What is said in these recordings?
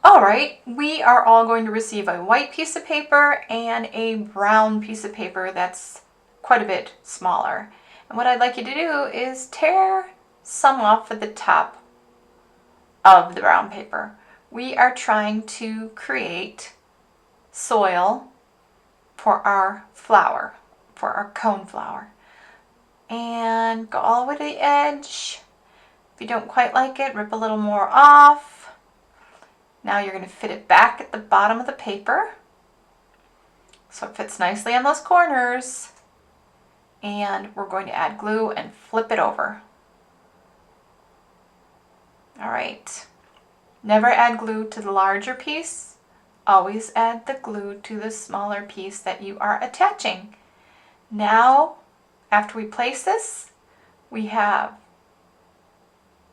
All right, we are all going to receive a white piece of paper and a brown piece of paper that's quite a bit smaller. And what I'd like you to do is tear some off at the top of the brown paper. We are trying to create soil for our flower, for our cone flower. And go all the way to the edge. If you don't quite like it, rip a little more off. Now you're going to fit it back at the bottom of the paper so it fits nicely on those corners. And we're going to add glue and flip it over. All right. Never add glue to the larger piece. Always add the glue to the smaller piece that you are attaching. Now, after we place this, we have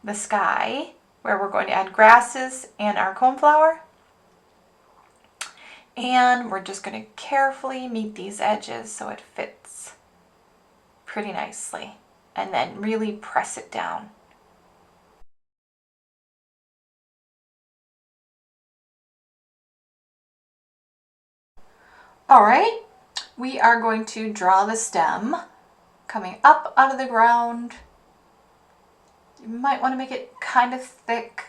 the sky where we're going to add grasses and our coneflower. And we're just going to carefully meet these edges so it fits pretty nicely. And then really press it down. All right, we are going to draw the stem coming up out of the ground. You might want to make it kind of thick.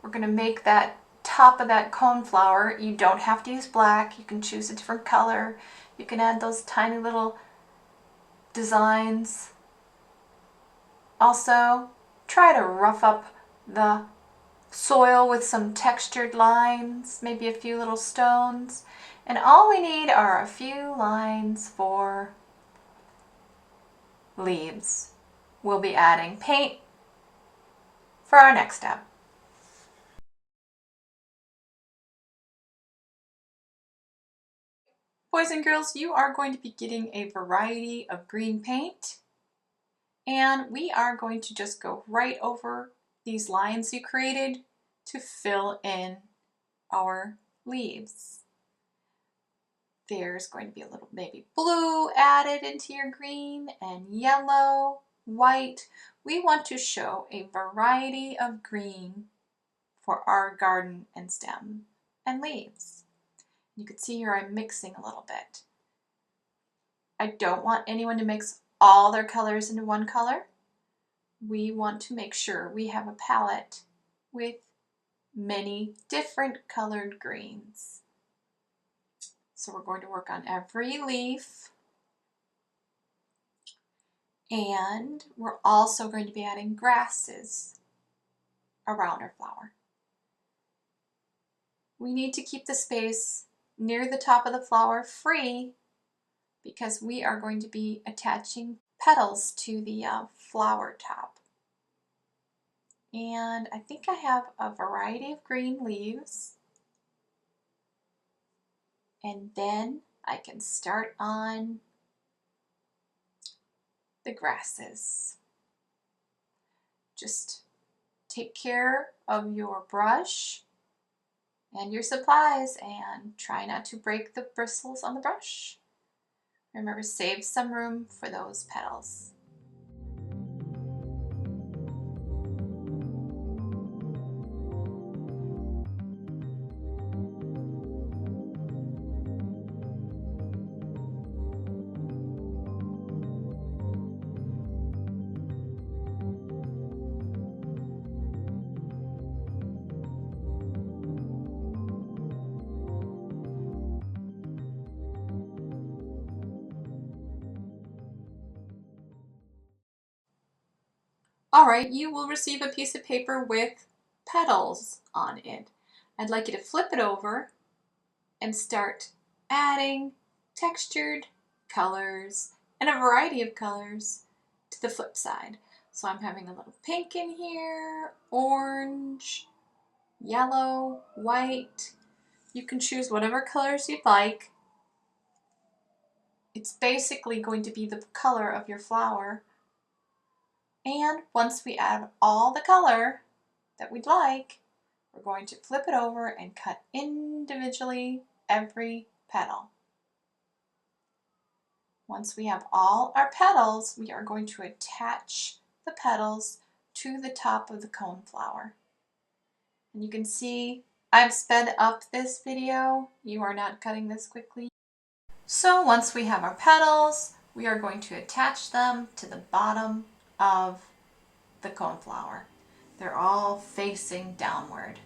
We're going to make that top of that coneflower. You don't have to use black. You can choose a different color. You can add those tiny little designs. Also, try to rough up the soil with some textured lines, maybe a few little stones. And all we need are a few lines for leaves. We'll be adding paint for our next step. Boys and girls, you are going to be getting a variety of green paint, and we are going to just go right over these lines you created to fill in our leaves. There's going to be a little maybe blue added into your green and yellow, white. We want to show a variety of green for our garden and stem and leaves. You can see here I'm mixing a little bit. I don't want anyone to mix all their colors into one color. We want to make sure we have a palette with many different colored greens. So we're going to work on every leaf. And we're also going to be adding grasses around our flower. We need to keep the space near the top of the flower free because we are going to be attaching petals to the flower top. And I think I have a variety of green leaves. And then I can start on the grasses. Just take care of your brush and your supplies and try not to break the bristles on the brush. Remember, save some room for those petals. All right, you will receive a piece of paper with petals on it. I'd like you to flip it over and start adding textured colors and a variety of colors to the flip side. So I'm having a little pink in here, orange, yellow, white. You can choose whatever colors you'd like. It's basically going to be the color of your flower. And once we add all the color that we'd like, we're going to flip it over and cut individually every petal. Once we have all our petals, we are going to attach the petals to the top of the cone flower. And you can see I've sped up this video. You are not cutting this quickly. So once we have our petals, we are going to attach them to the bottom of the coneflower. They're all facing downward.